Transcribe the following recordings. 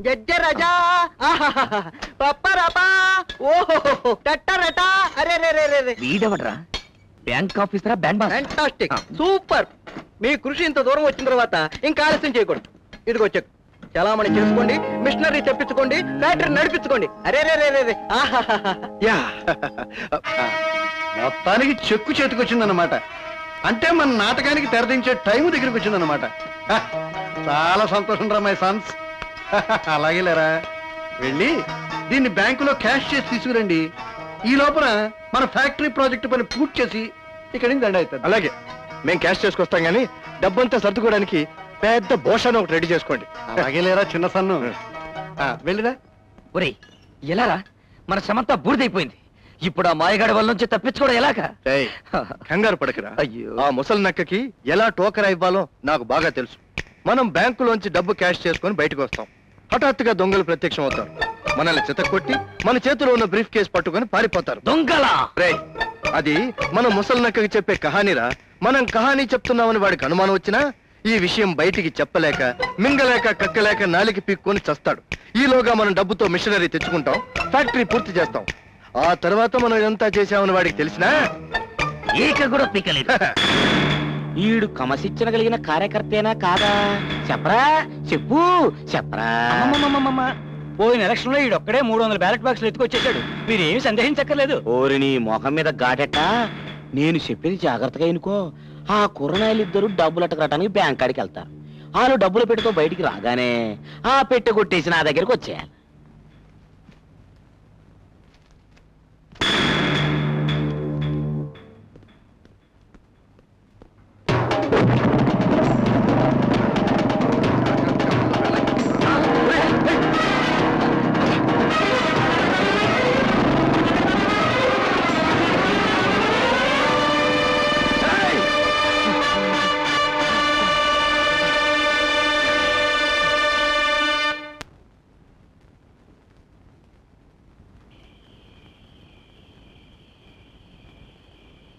జజ్జరజా పప్పరపా ఓహో టట్టరటా అరే రే రే రే వీడవడ్రా బ్యాంక్ ఆఫీసరా బ్యాండ్ బాస్ ఫ్యాంటాస్టిక్ సూపర్ మీ కృషి ఇంత దూరం వచ్చిన తర్వాత ఇంకా ఆలస్యం చేయకూడదు ఇదిగో చెక్ చలామణి చేసుకోండి మిషనరీ తెప్పించుకోండి ఫ్యాక్టరీ నడిపించుకోండి అరే రే రే రే యా మొత్తానికి చెక్కు చేతికొచ్చిందన్నమాట అంటే మన నాటకానికి తెరదించే టైం దగ్గరికి వచ్చిందన్నమాట చాలా సంతోషం రా మై సన్స్ అలాగే లేరా వెళ్ళి దీన్ని బ్యాంకులో క్యాష్ చేసి తీసుకురండి ఈ లోపల మన ఫ్యాక్టరీ ప్రాజెక్ట్ పని పూర్తి చేసి ఇక్కడి నుంచి దండ అవుతుంది అలాగే మేము క్యాష్ చేసుకొస్తాం గానీ డబ్బంతా సర్దుకోవడానికి పెద్ద భోషాన్ని ఒకటి రెడీ చేసుకోండి అలాగే లేరా చిన్న సన్ను వెళ్ళిరా ఒరేయ్ ఎలారా మన శ్రమంతా బూడిదైపోయింది ఇప్పుడు ఆ మాయగాడి వల్ల నుంచి తప్పించుకోవడం ఎలాగా కంగారు పడకరా అయ్యో ఆ ముసలి నక్కకి ఎలా టోకరా ఇవ్వాలో నాకు బాగా తెలుసు మనం బ్యాంకులోంచి డబ్బు క్యాష్ చేసుకొని బయటకు వస్తాం హఠాత్తుగా దొంగలు ప్రత్యక్షం అవుతారు మనల్ని చితక్కొట్టి మన చేతిలో ఉన్న బ్రీఫ్ కేసు పట్టుకొని పారిపోతారు దొంగలా అది మన ముసలి నక్కకి చెప్పే కహానీరా మనం కహానీ చెప్తున్నామని వాడికి అనుమానం వచ్చినా ఈ విషయం బయటికి చెప్పలేక మింగలేక కక్కలేక నాలికి పీక్కొని చస్తాడు ఈలోగా మనం డబ్బుతో మిషనరీ తెచ్చుకుంటాం ఫ్యాక్టరీ పూర్తి చేస్తాం ఆ తర్వాత మనం ఇదంతా చేశామని వాడికి తెలిసినా ఈక కూడా పీకలేదు ఈడు క్రమశిక్షణ కార్యకర్తేనా కాదా చెప్పరా చెప్పు చెప్పరా పోయిన ఎలక్షన్ లో ఈడొక్కడే 300 బ్యాలెట్ బాక్సులు ఎత్తుకొచ్చేసాడు మీరేమి సందేహించక్కర్లేదు ఓరిని మొఖం మీద ఘాటెట్ట నేను చెప్పింది జాగ్రత్తగా ఎనుకో ఆ కుర్రనాయలిద్దరూ డబ్బులు అట్టకరటానికి బ్యాంక్ కాడికి వెళ్తారు వాళ్ళు డబ్బులు పెట్టుతో బయటికి రాగానే ఆ పెట్టె కొట్టేసి నా దగ్గరికి వచ్చేయాలి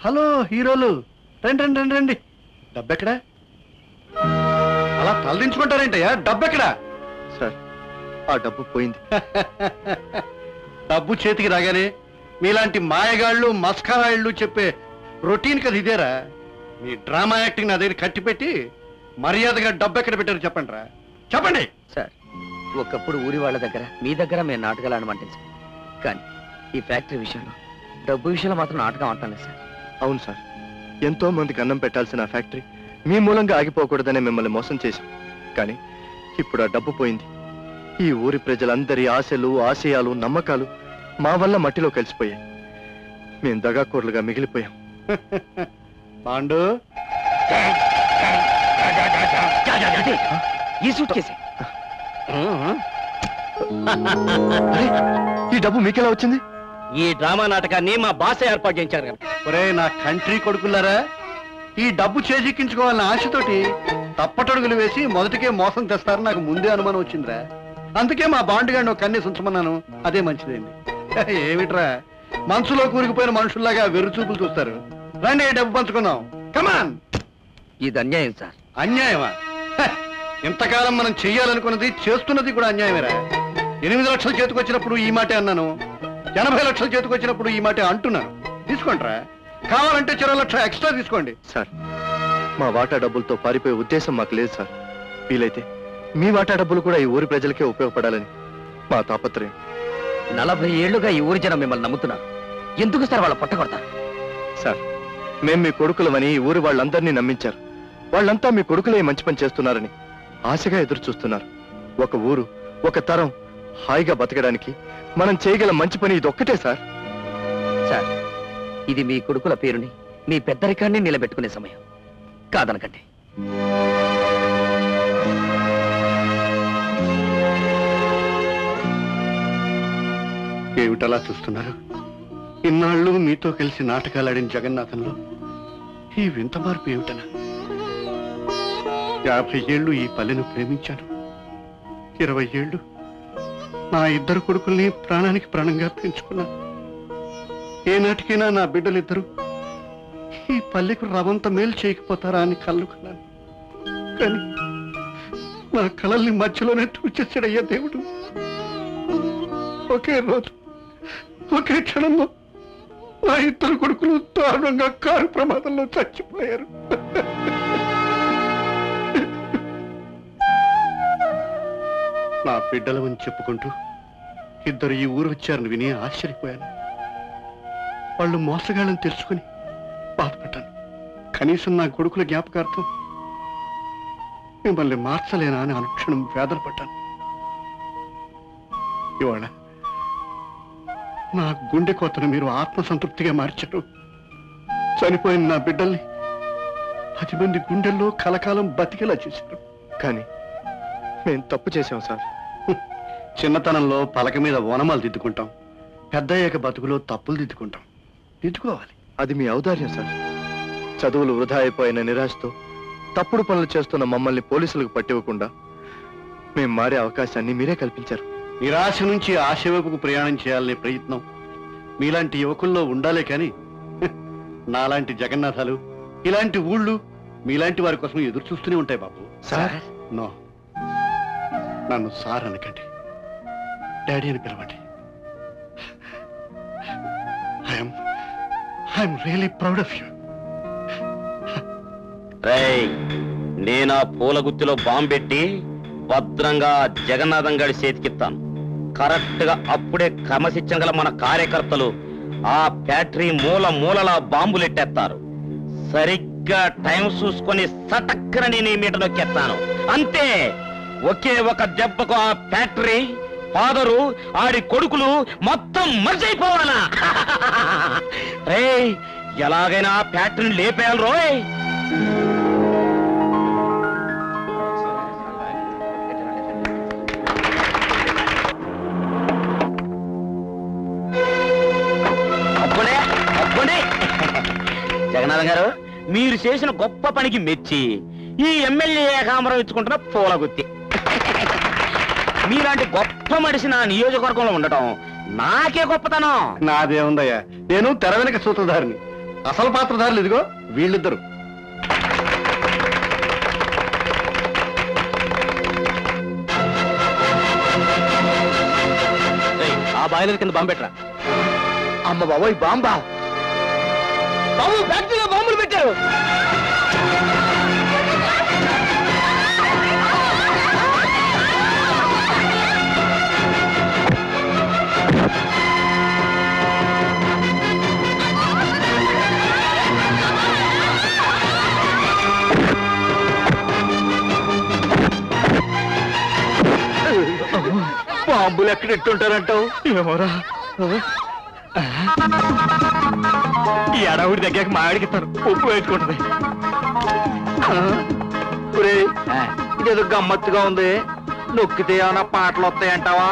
హలో హీరోలు రండి రండి రండి రండి డబ్బెక్కడా అలా తలదించుకుంటారేంటయ్యా డబ్బెక్కడా సార్ ఆ డబ్బు పోయింది డబ్బు చేతికి రాగానే మీలాంటి మాయగాళ్ళు మస్కరాయిళ్ళు చెప్పే రొటీన్ కదా ఇదేరా మీ డ్రామా యాక్టింగ్ నా దగ్గర కట్టిపెట్టి మర్యాదగా డబ్బు ఎక్కడ పెట్టారు చెప్పండి రా చెప్పండి సార్ ఒకప్పుడు ఊరి వాళ్ళ దగ్గర మీ దగ్గర మేము నాటకాలు ఆడమంటే సార్ కానీ ఈ ఫ్యాక్టరీ విషయంలో డబ్బు విషయంలో మాత్రం నాటకం ఆడతాను సార్ అవును సార్ ఎంతో మందికి అన్నం పెట్టాల్సిన ఫ్యాక్టరీ మీ మూలంగా ఆగిపోకూడదనే మిమ్మల్ని మోసం చేశాం కానీ ఇప్పుడు ఆ డబ్బు పోయింది ఈ ఊరి ప్రజలందరి ఆశలు ఆశయాలు నమ్మకాలు మా వల్ల మట్టిలో కలిసిపోయాయి మేము దగాకూరలుగా మిగిలిపోయాం పాండు ఈ సూట్ కేసే ఈ డబ్బు మీకెలా వచ్చింది ఈ డ్రామా నాటకాన్ని మా బాస ఏర్పాటు చేయించారు కదా ఒరే నా కంట్రీ కొడుకులారా ఈ డబ్బు చేజిక్కించుకోవాలన్న ఆశతోటి తప్పటడుగులు వేసి మొదటికే మోసం తెస్తారని నాకు ముందే అనుమానం వచ్చిందిరా అందుకే మా బాండుగాడిని ఒక కన్నేసి ఉంచమన్నాను అదే మంచిదండి ఏమిట్రా మనసులో కూరుకుపోయిన మనుషుల్లాగా వెర్రు చూపులు చూస్తారు రండి డబ్బు పంచుకుందాం కమాన్ ఇది అన్యాయం సార్ అన్యాయమా ఇంతకాలం మనం చెయ్యాలనుకున్నది చేస్తున్నది కూడా అన్యాయమేరా 8 లక్షలు చేతికొచ్చినప్పుడు ఈ మాటే అన్నాను 80 లక్షలు చేతికొచ్చినప్పుడు ఈ మాట అంటున్నాను తీసుకుంటారా కావాలంటే 20 లక్షలు ఎక్స్ట్రా తీసుకోండి సార్ మా వాటా డబ్బులతో పారిపోయే ఉద్దేశం మాకు లేదు సార్ వీలైతే మీ వాటా డబ్బులు కూడా ఈ ఊరి ప్రజలకే ఉపయోగపడాలని మా తాపత్రయం 40 ఏళ్లుగా ఈ ఊరి జనం మిమ్మల్ని నమ్ముతున్నారు ఎందుకు సార్ వాళ్ళ పొట్టకొడతారు సార్ మేం మీ కొడుకులమని ఈ ఊరి వాళ్ళందరినీ నమ్మించారు వాళ్ళంతా మీ కొడుకులే మంచి పని చేస్తున్నారని ఆశగా ఎదురు చూస్తున్నారు ఒక ఊరు ఒక తరం హాయిగా బతకడానికి మనం చేయగల మంచి పని ఇదొక్కటే సార్ సార్ ఇది మీ కొడుకుల పేరుని మీ పెద్దరికాన్ని నిలబెట్టుకునే సమయం కాదనకండి ఏమిటలా చూస్తున్నారు ఇన్నాళ్ళు మీతో కలిసి నాటకాలు ఆడిన జగన్నాథంలో ఈ వింత మార్పు ఏమిటనా 50 ఏళ్ళు ఈ పల్లెను ప్రేమించాను 20 ఏళ్ళు నా ఇద్దరు కొడుకుల్ని ప్రాణానికి ప్రాణంగా పెంచుకున్నాను ఏనాటికైనా నా బిడ్డలిద్దరూ ఈ పల్లెకు రవంత మేలు చేయకపోతారా అని కళ్ళు కన్నాను కానీ నా కళల్ని మధ్యలోనే చూచేసాడయ్యా దేవుడు. ఒకే రోజు ఒకే క్షణంలో నా ఇద్దరు కొడుకులు దారుణంగా కారు ప్రమాదంలో చచ్చిపోయారు. నా బిడ్డలమని చెప్పుకుంటూ ఇద్దరు ఈ ఊరు వచ్చారని విని ఆశ్చర్యపోయాను. వాళ్ళు మోసగాళ్ళని తెలుసుకుని బాధపడ్డాను. కనీసం నా కొడుకుల జ్ఞాపకార్థం మిమ్మల్ని మార్చలేనా అని అనుక్షణం వేదన పడ్డాను. ఇవాళ నా గుండె కోతను మీరు ఆత్మసంతృప్తిగా మార్చారు. చనిపోయిన నా బిడ్డల్ని 10 మంది గుండెల్లో కలకాలం బతికేలా చేశారు. కానీ మేం తప్పు చేశాం సార్. చిన్నతనంలో పలక మీద ఓనమాలు దిద్దుకుంటాం, పెద్దయ్యాక బతుకులో తప్పులు దిద్దుకుంటాం. దిద్దుకోవాలి. అది మీ ఔదార్యం సార్. చదువులు వృధా అయిపోయిన నిరాశతో తప్పుడు పనులు చేస్తున్న మమ్మల్ని పోలీసులకు పట్టివ్వకుండా మేం మారే అవకాశాన్ని మీరే కల్పించారు. నిరాశ నుంచి ఆశ వైపుకు ప్రయాణం చేయాలనే ప్రయత్నం మీలాంటి యువకుల్లో ఉండాలే కానీ నాలాంటి జగన్నాథాలు, ఇలాంటి ఊళ్ళు మీలాంటి వారి కోసం ఎదురు చూస్తూనే ఉంటాయి బాబు. సార్ నో, నన్ను సార్ అనకండి, డాడీ అని పిలవండి. I'm really proud of you. నేనా పూల గుత్తిలో బాంబు పెట్టి భద్రంగా జగన్నాథం గడి చేతికిస్తాను. కరెక్ట్ గా అప్పుడే క్రమశిక్షణ గల మన కార్యకర్తలు ఆ ఫ్యాక్టరీ మూలలా బాంబులు ఎట్టేస్తారు. సరిగ్గా టైం చూసుకొని సటక్కన నేను ఈ మీట నొక్కేస్తాను. అంతే, ఒకే ఒక దెబ్బకు ఆ ఫ్యాక్టరీ, ఫాదరు, ఆడి కొడుకులు మొత్తం మర్చిపోవాలా. రేయ్, ఎలాగైనా ఆ ఫ్యాక్టరీని లేపేయాలి రోయ్. జగన్నాథం గారు, మీరు చేసిన గొప్ప పనికి మెచ్చి ఈ ఎమ్మెల్యే ఏకాంబరం ఇచ్చుకుంటున్న పూలగుత్తి. మీలాంటి గొప్ప మనిషి నా నియోజకవర్గంలో ఉండటం నాకే గొప్పతనం. నాదేముందయ్యా, నేను తెర వెనక సూత్రధారిని. అసలు పాత్రధారులు ఇదిగో వీళ్ళిద్దరు. ఆ బాయిలర్ కింద బాంబు పెట్టరా. అమ్మ బాబోయ్, బాంబా! బాబు, ఫ్యాక్టరీలో బాంబులు పెట్టారు. బాంబులు ఎక్కడ ఎట్టుంటారంటావు? ఏమోరా, ఈ అడవుడి దగ్గర మాడికిస్తారు, ఉప్పు వేసుకుంటుంది. ఇదేదో గమ్మత్తుగా ఉంది. నొక్కితే ఏమైనా పాటలు వస్తాయంటావా?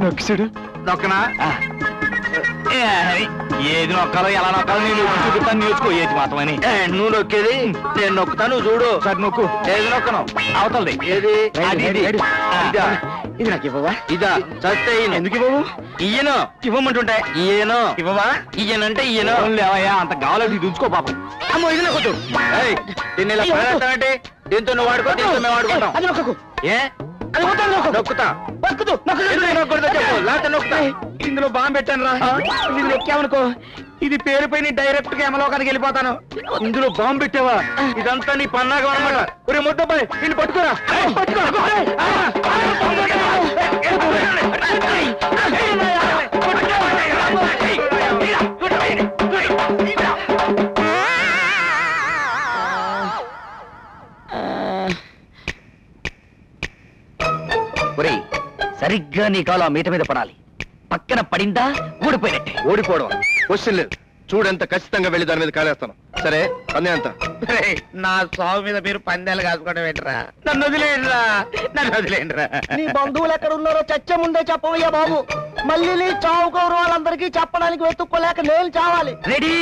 నొక్కిసాడు. నొక్కనా? ఏది నొక్కాలో ఎలా నొక్కాలో నేను చూపిస్తాను, నేర్చుకో ఏది మాత్రమని. నువ్వు నొక్కేది నేను నొక్కుతా, నువ్వు చూడు. సరే నొక్కు. ఏది నొక్కను? అవతలది. ఏది? ఇదా? ఇది నాకు ఇవ్వవా? ఇదా? చస్తే ఎందుకు ఇవ్వవు? ఇయ్యను. ఇవ్వమంటుంటే ఇయ్యను. ఇవ్వవా? ఇయ్యనంటే ఇయ్యను. లేవయ్యా, అంత కావాలంటే దుంచుకో పాపం. అమ్మో, ఇది నొక్కదు. దీన్ని ఇలా పడేస్తానంటే దీంతో నువ్వు వాడుకో, దీంతో మేము వాడుకుంటాం. అది నొక్కకు. ఏ? అది వద్దు, నొక్కుతా. నొక్కదు. ఎందుకు నొక్కకూడదో చెప్పు, లేకపోతే నొక్కుతా. ఇందులో బాంబు పెట్టాను రా. ఇది నొక్కామనుకో, ఇది పేరుపై డైరెక్ట్ గా యమలోకానికి వెళ్ళిపోతాను. ఇందులో బాంబు పెట్టావా? ఇదంతా నీ పన్నాగం అన్నమాట. ఒరే ముద్దపై నిన్ను పట్టుకోరా. పట్టుకో. ఒరేయ్, సరిగ్గా నీ కాలు ఆ మీట మీద పడాలి. పక్కన పడిందా ఊడిపోయినట్టే. ఓడిపోవడం క్వశ్చన్ లేదు. చూడెంత ఖచ్చితంగా వెళ్ళి దాని మీద కాలేస్తాను. సరే, పందే అంత. నా సాగు మీద మీరు పందాలు కాసుకోవడం ఏంట్రా? నన్ను వదిలేండిరా, నన్ను వదిలేండిరా. నీ బంధువులు ఎక్కడ ఉన్నారో చచ్చే ముందే చెప్పవయ్యా బాబు. మళ్ళీ నీ చావు కౌరవాళ్ళందరికీ చెప్పడానికి వెతుక్కోలేక నేను చావాలి. రెడీ,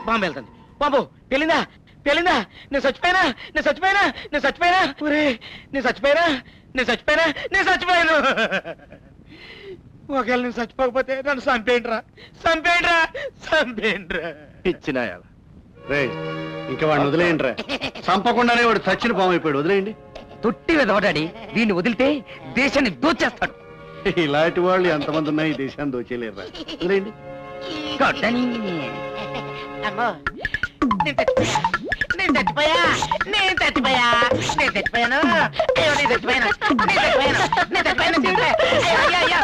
బాంబు వెళ్తుంది. బాబు వెళ్ళిందా? పేలిందా? నేను చచ్చిపోయినా, నేను చచ్చిపోయినా, నేను చచ్చిపోయినా, ఒరే నేను చచ్చిపోయినా, నేను చచ్చిపోయినా, నేను చచ్చిపోయాను. ఒకవేళ నేను చచ్చిపోకపోతే నన్ను చంపేయండిరా, చంపేయండిరా, చంపేయండిరా. ఇచ్చినాయాల రే ఇంకా వాడిని వదిలేయండి. చంపకుండానే వాడు చచ్చిన పాము అయిపోయాడు. వదిలేయండి. తొట్టి వెదవడాడి, వీడిని వదిలితే దేశాన్ని దోచేస్తాడు. ఇలాంటి వాళ్ళు ఎంతమంది ఉన్నాయి ఈ దేశాన్ని దోచేయలేరురా. వదిలేయండి. కొట్టని. అమ్మో నేను చచ్చిపోయా, నేను చచ్చిపోయా, నేను చచ్చిపోయా, నేను చచ్చిపోయాను, అయ్యో నేను చచ్చిపోయాను, నేను చచ్చిపోయాను, నేను చచ్చిపోయాను, అయ్యో అయ్యో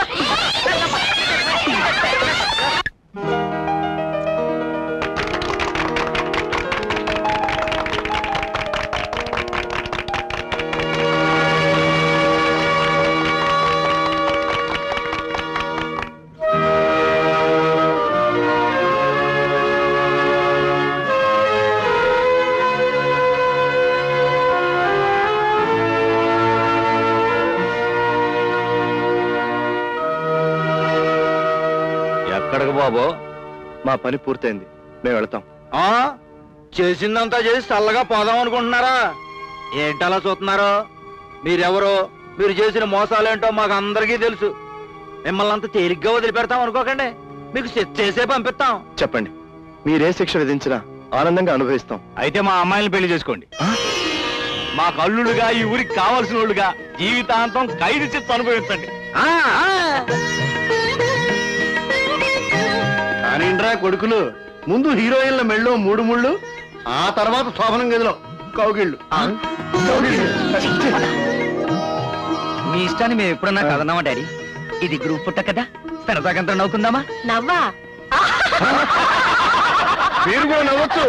ఎక్కడికి బాబో? మా పని పూర్తయింది, మేము వెళతాం. చేసిందంతా చేసి చల్లగా పోదాం అనుకుంటున్నారా? ఏంటలా చూస్తున్నారు? మీరెవరో, మీరు చేసిన మోసాలేంటో మాకు అందరికీ తెలుసు. మిమ్మల్ని అంత తేలిగ్గా వదిలిపెడతాం అనుకోకండి. మీకు చేసే పంపిస్తాం. చెప్పండి, మీరే శిక్ష విధించినా ఆనందంగా అనుభవిస్తాం. అయితే మా అమ్మాయిని పెళ్లి చేసుకోండి. మా కల్లుడుగా ఈ ఊరికి కావాల్సిన వాళ్ళుగా జీవితాంతం ఖైదు చిత్తు అనుభవించండి. కానీండ్రా కొడుకులు, ముందు హీరోయిన్ల మెళ్ళో 3 ముళ్ళు, ఆ తర్వాత శోభనం గదిలో కౌగిళ్ళు. మీ ఇష్టాన్ని మేము ఎప్పుడన్నా కదన్నామా డాడీ? ఇది గ్రూప్ పుట్ట కదా, సరదాగంతా నవ్వుకుందామా? నవ్వా? మీరు కూడా నవ్వచ్చు.